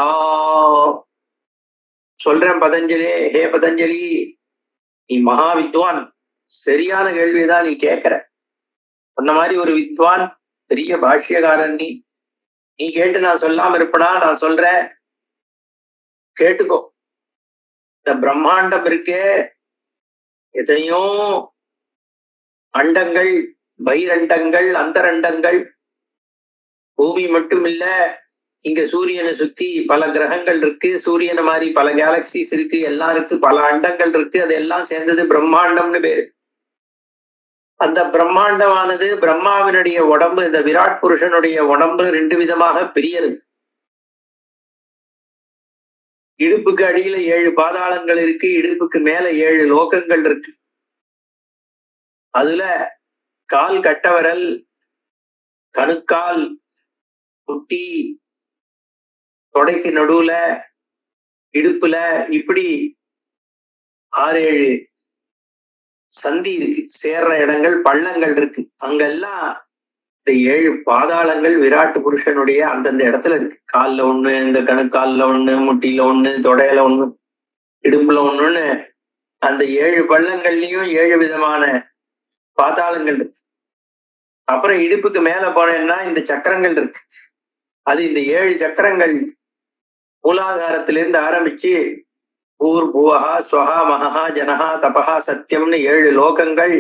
சொல்றேன் பதஞ்சலி, ஹே பதஞ்சலி, நீ மகா வித்வான், சரியான கேள்விதான் நீ கேட்கிற. அந்த மாதிரி ஒரு வித்வான், பெரிய பாஷ்யக்காரன் நீ கேட்டு நான் சொல்லாம இருப்பனா? நான் சொல்றேன், கேட்டுக்கோ. இந்த பிரம்மாண்டம் இருக்கே, எத்தனையோ அண்டங்கள், பைரண்டங்கள், அந்தரண்டங்கள், பூமி மட்டும் இல்ல, இங்க சூரியனை சுத்தி பல கிரகங்கள் இருக்கு, சூரியனை மாதிரி பல கேலக்சிஸ் இருக்கு, எல்லாம் இருக்கு, பல அண்டங்கள் இருக்கு. அது எல்லாம் சேர்ந்தது பிரம்மாண்டம்னு பேரு. அந்த பிரம்மாண்டமானது பிரம்மாவினுடைய உடம்பு, இந்த விராட் புருஷனுடைய உடம்பு ரெண்டு விதமாக பிரியது. இடுப்புக்கு அடியில 7 பாதாளங்கள் இருக்கு, இடுப்புக்கு மேல 7 லோகங்கள் இருக்கு. அதுல கால் கட்டவரல், கணுக்கால், முட்டி, தொடைக்கு நடுவுல, இடுப்புல இப்படி 6-7 சந்தி இருக்கு. சேர்ற இடங்கள், பள்ளங்கள் இருக்கு. அங்கெல்லாம் இந்த 7 பாதாளங்கள் விராட் புருஷனுடைய அந்தந்த இடத்துல இருக்கு. கால்ல ஒண்ணு, இந்த கணுக்கால்ல ஒண்ணு, முட்டியில ஒண்ணு, தொடையில ஒண்ணு, இடுப்புல ஒண்ணுன்னு அந்த 7 பள்ளங்கள்லயும் 7 விதமான பாதாளங்கள் இருக்கு. அப்புறம் இடுப்புக்கு மேல போனேன்னா இந்த சக்கரங்கள் இருக்கு. அது இந்த 7 சக்கரங்கள் மூலாதாரத்திலிருந்து ஆரம்பிச்சு பூர் பூவஹா ஸ்வஹா மகா ஜனஹா தபஹா சத்தியம்னு 7 லோகங்கள்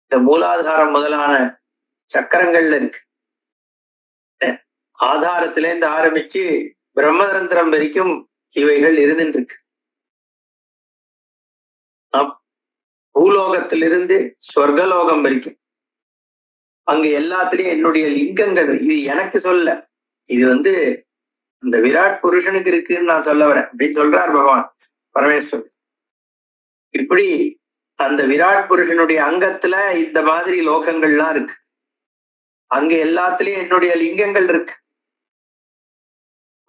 இந்த மூலாதாரம் முதலான சக்கரங்கள்ல இருக்கு. ஆதாரத்திலேருந்து ஆரம்பிச்சு பிரம்மதந்திரம் வரைக்கும் இவைகள் இருந்துட்டு இருக்கு. பூலோகத்திலிருந்து சொர்க்கலோகம் வரைக்கும் அங்க எல்லாத்திலயும் என்னுடைய லிங்கங்கள். இது எனக்கு சொல்ல, இது இந்த விராட் புருஷனுக்கு இருக்குன்னு நான் சொல்ல வரேன் அப்படின்னு சொல்றார் பகவான் பரமேஸ்வரன். இப்படி அந்த விராட் புருஷனுடைய அங்கத்துல இந்த மாதிரி லோகங்கள்லாம் இருக்கு. அங்க எல்லாத்துலயும் என்னுடைய லிங்கங்கள் இருக்கு.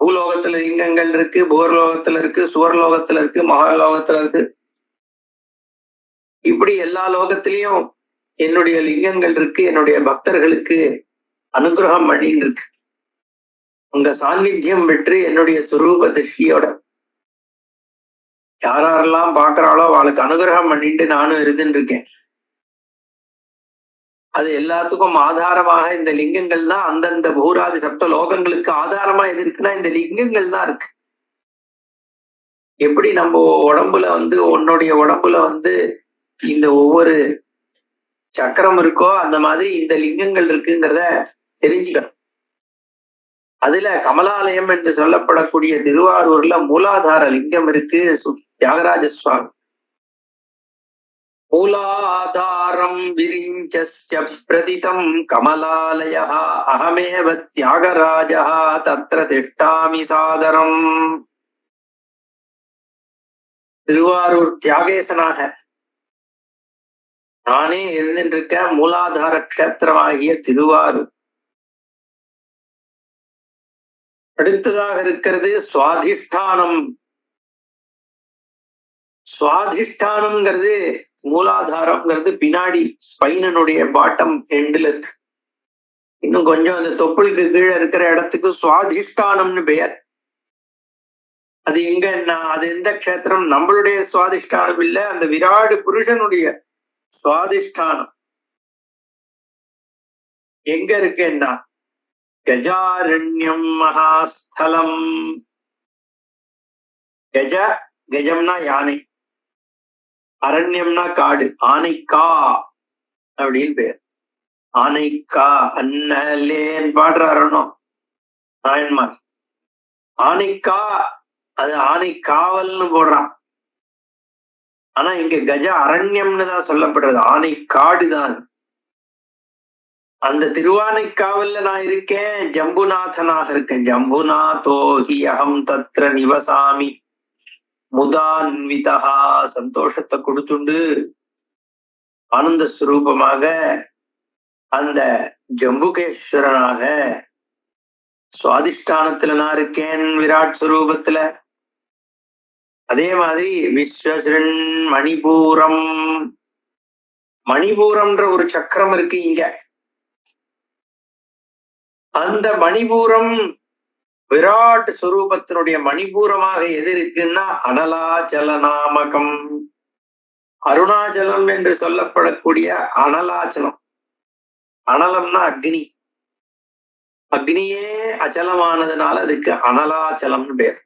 பூலோகத்துல லிங்கங்கள் இருக்கு, போர்லோகத்துல இருக்கு, சுவர்லோகத்துல இருக்கு, மகாலோகத்துல இருக்கு. இப்படி எல்லா லோகத்திலையும் என்னுடைய லிங்கங்கள் இருக்கு. என்னுடைய பக்தர்களுக்கு அனுகிரகம் பண்ணின்னு இருக்கு. உங்க சாநித்தியம் பெற்று என்னுடைய சுரூப திருஷ்டியோட யாரெல்லாம் பாக்குறாளோ அவளுக்கு அனுகிரகம் பண்ணிட்டு நானும் இருந்துட்டு இருக்கேன். அது எல்லாத்துக்கும் ஆதாரமாக இந்த லிங்கங்கள் தான். அந்தந்த பூராதி சப்த லோகங்களுக்கு ஆதாரமா எது இருக்குன்னா இந்த லிங்கங்கள் தான் இருக்கு. எப்படி நம்ம உடம்புல உன்னுடைய உடம்புல இந்த ஒவ்வொரு சக்கரம் இருக்கோ அந்த மாதிரி இந்த லிங்கங்கள் இருக்குங்கிறத தெரிஞ்சுக்கணும். அதுல கமலாலயம் என்று சொல்லப்படக்கூடிய திருவாரூர்ல மூலாதார லிங்கம் இருக்கு. தியாகராஜ சுவாமி மூலாதாரம் விரிஞ்சஸ்ய பிரதிதம் கமலாலய அகமேவ தியாகராஜ தத்ர திஷ்டாமி சாதரம். திருவாரூர் தியாகேசனாக நானே இருந்துட்டு இருக்க மூலாதார கஷேத்திரமாகிய திருவாரூர். அடுத்ததாக இருக்கிறது சுவாதிஷ்டானம். சுவாதிஷ்டானம்ங்கிறது மூலாதாரம்ங்கிறது பின்னாடி ஸ்பைனனுடைய பாட்டம் எண்டுல இருக்கு. இன்னும் கொஞ்சம் அந்த தொப்புளுக்கு கீழே இருக்கிற இடத்துக்கு சுவாதிஷ்டானம்னு பெயர். அது எங்கன்னா அது எந்த க்ஷேத்திரம்? நம்மளுடைய சுவாதிஷ்டானம் இல்ல, அந்த விராட் புருஷனுடைய சுவாதிஷ்டானம் எங்க இருக்குன்னா கஜாரண்யம் மகாஸ்தலம். கஜம்னா யானை, அரண்யம்னா காடு, ஆனைக்கா அப்படின்னு பேர். ஆனைக்கா அண்ணலேன் பாடுறாரோ நாயன்மார். ஆனைக்கா அது ஆனை காவல்னு போடுறான். ஆனா இங்க கஜ அரண்யம்னு தான் சொல்லப்படுறது, ஆனை காடுதான். அந்த திருவானைக்காவல்ல நான் இருக்கேன், ஜம்புநாதனாக இருக்கேன். ஜம்புநாதோஹி அகம் தத்ர நிவசாமி முதான்விதா. சந்தோஷத்தை கொடுத்துண்டு ஆனந்த ஸ்வரூபமாக அந்த ஜம்புகேஸ்வரனாக சுவாதிஷ்டானத்துல நான் இருக்கேன், விராட் ஸ்வரூபத்துல. அதே மாதிரி விஸ்வஸ்ரன் மணிபூரம். மணிபூரம்ன்ற ஒரு சக்கரம் இருக்கு இங்க. அந்த மணிபூரம் விராட் ஸ்வரூபத்தினுடைய மணிபூரமாக எது இருக்குன்னா அனலாச்சல நாமகம். அருணாச்சலம் என்று சொல்லப்படக்கூடிய அனலாச்சலம். அனலம்னா அக்னி. அக்னியே அச்சலமானதுனால அதுக்கு அனலாச்சலம்னு பேர்.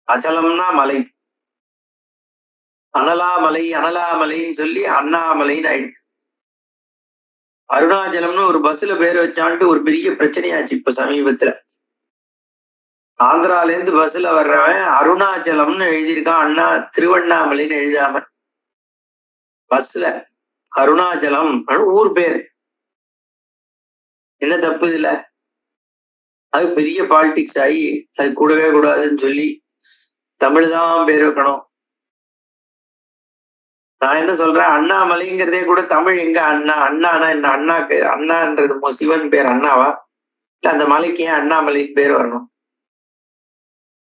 அச்சலம்னா மலை. அனலாமலை அனலாமலைன்னு சொல்லி அண்ணாமலைன்னு ஆயிடுச்சு. அருணாச்சலம்னு ஒரு பஸ்ல பேர் வச்சான்ட்டு ஒரு பெரிய பிரச்சனையாச்சு இப்ப சமீபத்துல. ஆந்திரால இருந்து பஸ்ல வர்றவன் அருணாச்சலம்னு எழுதியிருக்கான், அண்ணா திருவண்ணாமலைன்னு எழுதாம. பஸ்ல அருணாச்சலம் ஊர் பேர். என்ன தப்பு இதுல? அது பெரிய பாலிடிக்ஸ் ஆகி அது கூடவே கூடாதுன்னு சொல்லி தமிழ் தான் பேர் வைக்கணும். நான் என்ன சொல்றேன், அண்ணாமலைங்கிறதே கூட தமிழ் எங்க அண்ணா, அண்ணானா என்ன, அண்ணாக்கு அண்ணான்றது சிவன் பேர் அண்ணாவா, இல்ல அந்த மலைக்கு ஏன் அண்ணாமலைக்கு பேர் வரணும்?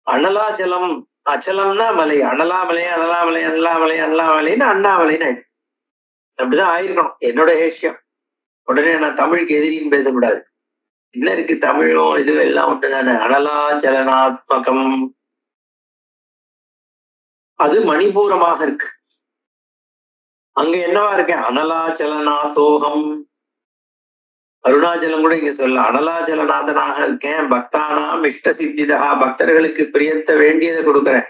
அனலாச்சலம், அச்சலம்னா மலை, அனலாமலை அனலாமலை அனலாமலை அனலாமலைன்னு அண்ணாமலைன்னு ஆயிடுச்சு. அப்படிதான் ஆயிருக்கணும் என்னோட ஏசியம். உடனே நான் தமிழுக்கு எதிரின்னு பேசக்கூடாது. என்ன இருக்கு, தமிழும் இது எல்லாம் ஒன்றுதானே. அனலாச்சலனாத்மகம், அது மணிபூரமாக இருக்கு. அங்க என்னவா இருக்கேன், அனலாச்சலநாதோகம். அருணாச்சலம் கூட இங்க சொல்ல, அனலாச்சலநாதனாக இருக்கேன். பக்தானாம் இஷ்ட சித்திதா, பக்தர்களுக்கு பிரியத்த வேண்டியதை கொடுக்குறேன்.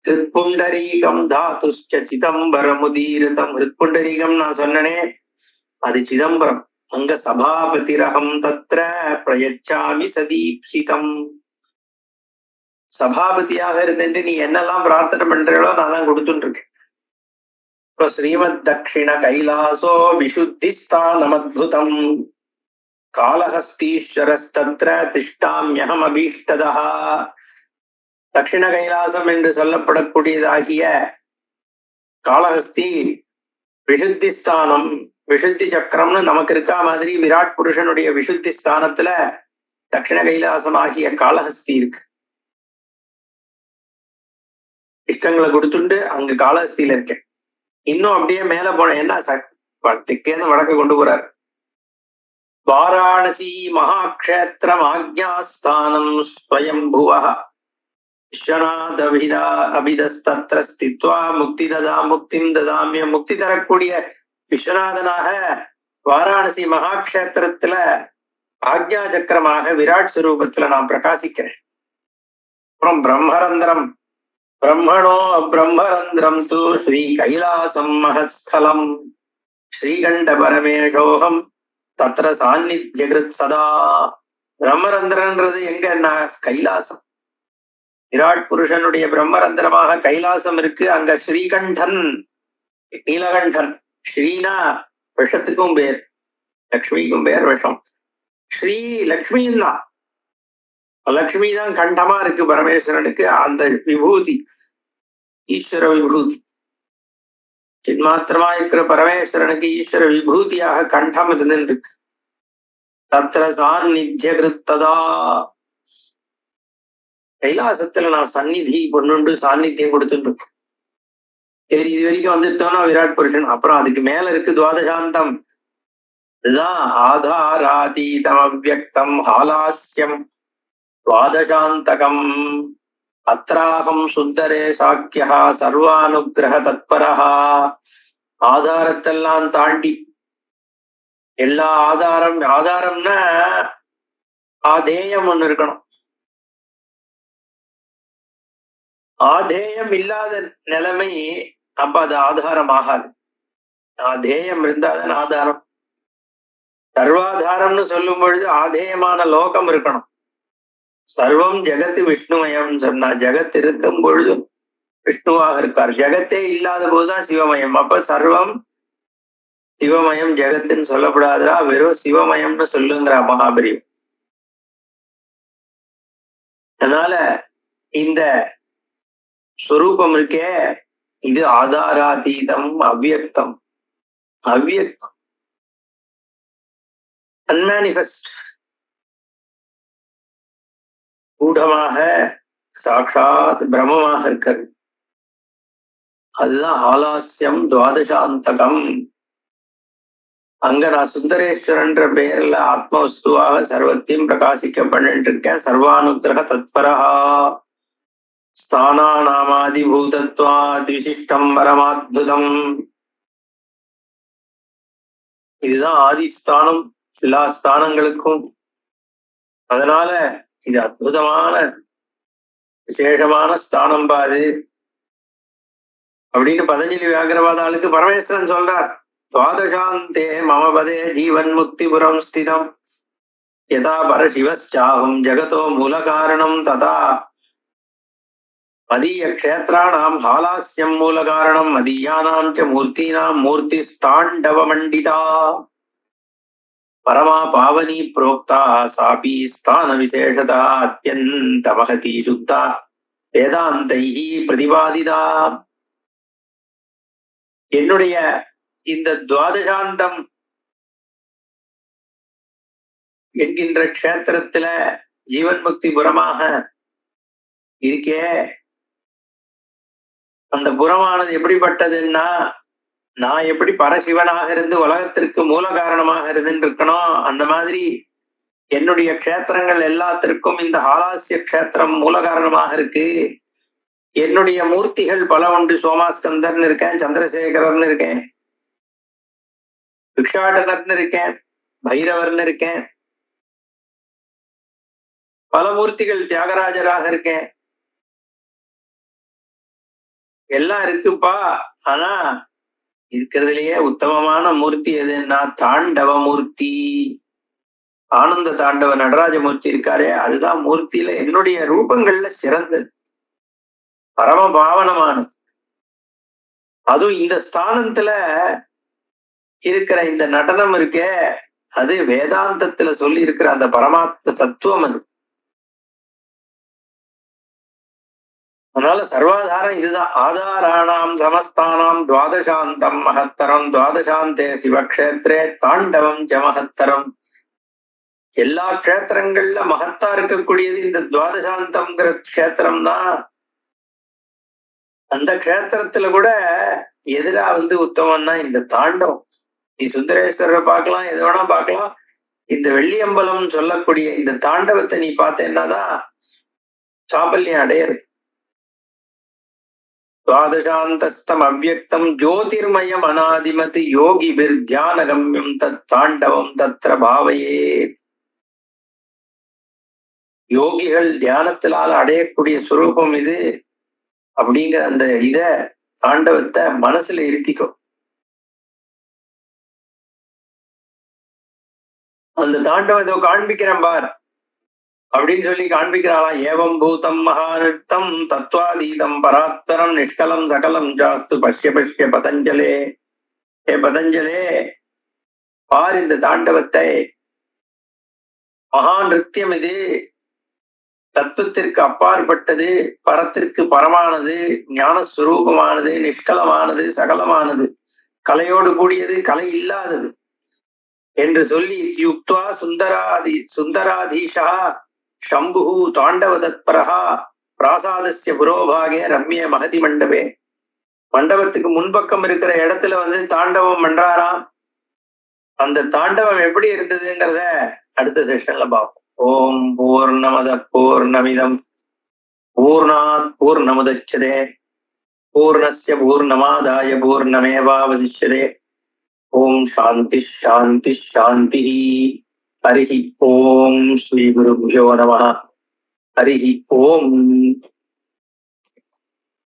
ஹிருத்புண்டரீகம் தாதுஷ்ச சிதம்பரமுதீரதம். ஹிருத்புண்டரீகம் நான் சொன்னனே, அது சிதம்பரம். அங்க சபாபதிரகம் தத்ர பிரயச்சாமி சதீப்சிதம். சபாபதியாக இருந்துட்டு நீ என்னெல்லாம் பிரார்த்தனை பண்றீங்களோ நான் தான் கொடுத்துட்டு இருக்கேன். இப்போ ஸ்ரீமத் தக்ஷிண கைலாசோ விசுத்திஸ்தானமத்புதம் காலஹஸ்தீஸ்வரஸ்தத்ர திஷ்டாம்யஹம் அபீஷ்டதா. தக்ஷிண கைலாசம் என்று சொல்லப்படக்கூடியதாகிய காளஹஸ்தி விசுத்தி ஸ்தானம், விசுத்தி சக்கரம்னு நமக்கு இருக்கா மாதிரி விராட் புருஷனுடைய விசுத்தி ஸ்தானத்துல தட்சிண கைலாசம் ஆகிய காளஹஸ்தி இருக்கு. இஷ்டங்களை கொடுத்துட்டு அங்க காளஹஸ்தியில இருக்கேன். இன்னும் அப்படியே மேல போன என்ன தெற்கேந்து வடக்க கொண்டு போறார். வாராணசி மகாக்ஷேத்திரம் ஆக்ஞாஸ்தானம் ஸ்வயம்புவ விஸ்வநாதபிதா அபிதஸ்தத்ர ஸ்தித்வா முக்தி ததா முக்திம் ததாமிய. முக்தி தரக்கூடிய விஸ்வநாதனாக வாராணசி மகாக்ஷேத்திரத்துல ஆக்ஞா சக்கரமாக விராட் ஸ்வரூபத்துல நான் பிரகாசிக்கிறேன். அப்புறம் பிரம்மரந்திரம், பிரம்மணோ பிரம்மரந்திரம் தூ ஸ்ரீ கைலாசம் மகத்ஸ்தலம் ஸ்ரீகண்ட பரமேஷோகம் தத்ர சாநித்யகிருத் சதா. பிரம்மரந்திரன்றது எங்கன்னா கைலாசம். விராட் புருஷனுடைய பிரம்மரந்திரமாக கைலாசம் இருக்கு. அங்க ஸ்ரீகண்டன், நீலகண்டன். ஸ்ரீனா விஷத்துக்கும் பேர், லக்ஷ்மிக்கும் பேர் விஷம். ஸ்ரீ லக்ஷ்மியும் தான், லக்ஷ்மி தான் கண்டமா இருக்கு பரமேஸ்வரனுக்கு. அந்த விபூதி ஈஸ்வர விபூதி, சின்மாத்திரமா இருக்கிற பரமேஸ்வரனுக்கு ஈஸ்வர விபூதியாக கண்டம் இருந்துட்டு இருக்கு. தத்ர சாநித்யகிருத்ததா. கைலாசத்துல நான் சந்நிதி பொண்ணுண்டு சாநித்தியம் கொடுத்துட்டு இருக்கேன். சரி, இது வரைக்கும் வந்துட்டோம்னா விராட் புருஷன். அப்புறம் அதுக்கு மேல இருக்கு துவாதசாந்தம். இதுதான் ஆதாராதீதம் அவ்யக்தம் ஹாலாஸ்யம் துவாதசாந்தகம். அத்ராகம் சுந்தரே சாக்கியா சர்வானுகிரக தத்பரஹா. ஆதாரத்தெல்லாம் தாண்டி எல்லா ஆதாரம், ஆதாரம்னா ஆதேயம் ஒண்ணு இருக்கணும். ஆதேயம் இல்லாத நிலைமை அப்ப அது ஆதாரம் ஆகாது. ஆதேயம் இருந்தாதான் ஆதாரம். சர்வாதாரம்னு சொல்லும் பொழுது ஆதேயமான லோகம் இருக்கணும். சர்வம் ஜெகத்து விஷ்ணுமயம் சொன்னா, ஜெகத் இருக்கும் பொழுது விஷ்ணுவாக இருக்கார். ஜெகத்தே இல்லாத போதுதான் சிவமயம். அப்ப சர்வம் சிவமயம் ஜெகத்துன்னு சொல்லப்படாதா, வெறும் சிவமயம்னு சொல்லுங்கிற மகாபரியம். அதனால இந்த ஸ்வரூபம் இருக்கே, இது ஆதாராதீதம் அவ்யக்தம். அவ்யக்தம், அன்மேனிஃபெஸ்ட், கூடமாக சாட்சாத் பிரம்மமாக இருக்கிறது. அதுதான் ஆலாஸ்யம் துவாதசாந்தகம். அங்க நான் சுந்தரேஸ்வரன்ற பெயர்ல ஆத்மவஸ்துவாக சர்வத்தையும் பிரகாசிக்க பண்ணிட்டு இருக்கேன். சர்வானுகிரக தத்பரஹா ஸ்தானாநாமாதிபூதத்வாத் விசிஷ்டம் பரமாத்புதம். இதுதான் ஆதிஸ்தானம் எல்லா ஸ்தானங்களுக்கும். அதனால இது அற்புதமான விசேஷமான ஸ்தானம் பாரு அப்படின்னு பதஞ்சலி வியாகரவாதாளுக்கு பரமேஸ்வரன் சொல்றார். துவாதசாந்தே மம பதே ஜீவன் முக்திபுரம் ஸ்திதம் யதா பரசிவச்சாஹம் ஜகதோ மூல காரணம் ததா மதீய க்ஷேத்ராணாம் ஹாலாஸ்யம் மூல காரணம் மதீயானாம் ச மூர்த்தீனாம் மூர்த்தி ஸ்தாண்டவ மண்டிதா பரமா பாவனி புரோக்தா சாபி ஸ்தான விசேஷதா அத்யந்த மகதி சுத்தா. வேதாந்தைஹி பிரதிபாதிதா. என்னுடைய இந்த துவாதசாந்தம் என்கின்ற க்ஷேத்திரத்துல ஜீவன் முக்தி புறமாக இருக்கே, அந்த புறமானது எப்படிப்பட்டதுன்னா, நான் எப்படி பரசிவனாக இருந்து உலகத்திற்கு மூல காரணமாக இருந்துருக்கணும், அந்த மாதிரி என்னுடைய க்ஷேத்திரங்கள் எல்லாத்திற்கும் இந்த ஹாலாசிய க்ஷேத்திரம் மூல காரணமாக இருக்கு. என்னுடைய மூர்த்திகள் பல உண்டு. சோமாஸ்கந்தர்னு இருக்கேன், சந்திரசேகரர்னு இருக்கேன், பிக்ஷாடனர்னு இருக்கேன், பைரவர்னு இருக்கேன், பல மூர்த்திகள், தியாகராஜராக இருக்கேன், எல்லாம் இருக்குப்பா. ஆனா இருக்கிறதுலயே உத்தமமான மூர்த்தி எதுன்னா தாண்டவ மூர்த்தி. ஆனந்த தாண்டவ நடராஜமூர்த்தி இருக்காரே, அதுதான் மூர்த்தியில என்னுடைய ரூபங்கள்ல சிறந்தது, பரம பாவனமானது. அதுவும் இந்த ஸ்தானத்துல இருக்கிற இந்த நடனம் இருக்கே, அது வேதாந்தத்துல சொல்லி இருக்கிற அந்த பரமாத்ம தத்துவம் அது. அதனால சர்வாதாரம் இதுதான். ஆதாராணாம் சமஸ்தானாம் துவாதசாந்தம் மகத்தரம் துவாதசாந்தே சிவக்ஷேத்ரே தாண்டவம் ச மகத்தரம். எல்லா க்ஷேத்திரங்கள்ல மகத்தா இருக்கக்கூடியது இந்த துவாதசாந்தம்ங்கிற க்ஷேத்திரம் தான். அந்த க்ஷேத்திரத்துல கூட எதிரா உத்தமம்னா இந்த தாண்டவம். நீ சுந்தரேஸ்வரரை பார்க்கலாம், எது வேணா பார்க்கலாம், இந்த வெள்ளியம்பலம் சொல்லக்கூடிய இந்த தாண்டவத்தை நீ பார்த்தேன்னாதான் சாபல்யம் அடையிறது. துவாதசாந்தஸ்தம் அவ்யக்தம் ஜோதிர்மயம் அநாதிமதி யோகிபிர் தியானகம்யம் தத் தாண்டவம் தத்ர பாவையே. யோகிகள் தியானத்தினால் அடையக்கூடிய சுரூபம் இது அப்படிங்கிற அந்த தாண்டவத்தை மனசுல இருத்திக்கும். அந்த தாண்டவம் ஏதோ காண்பிக்கிறேன் பார் அப்படின்னு சொல்லி காண்பிக்கிறாளாம். ஏவம் பூதம் மகாநிருத்தம் தத்வாதீதம் பராத்பரம் நிஷ்கலம் சகலம் ஜாஸ்து பஷ்ய பஷ்ய பதஞ்சலே. ஏ பதஞ்சலே, பார் இந்த தாண்டவத்தை. மகா நிருத்தியம் இது, தத்துவத்திற்கு அப்பாற்பட்டது, பரத்திற்கு பரமானது, ஞானஸ்வரூபமானது, நிஷ்கலமானது, சகலமானது, கலையோடு கூடியது, கலை இல்லாதது என்று சொல்லி யுக்த்வா சுந்தராதீஷா சம்பு தாண்டவ தத்பரஹா பிராசாதஸ்ய புரோபாகே ரம்ய மகதி மண்டபே. மண்டபத்துக்கு முன்பக்கம் இருக்கிற இடத்துல தாண்டவம் பண்றாராம். அந்த தாண்டவம் எப்படி இருந்ததுங்கிறத அடுத்த செஷன்ல பார்ப்போம். ஓம் பூர்ணமத பூர்ணமிதம் பூர்ணாத் பூர்ணமுதச்யதே பூர்ணஸ்ய பூர்ணமாதாய பூர்ணமேவாவசிஷ்யதே. ஓம் சாந்தி சாந்தி சாந்தி. ஹரிஹி ஓம். ஸ்ரீ குருभ्यो நமः. ஹரிஹி ஓம்.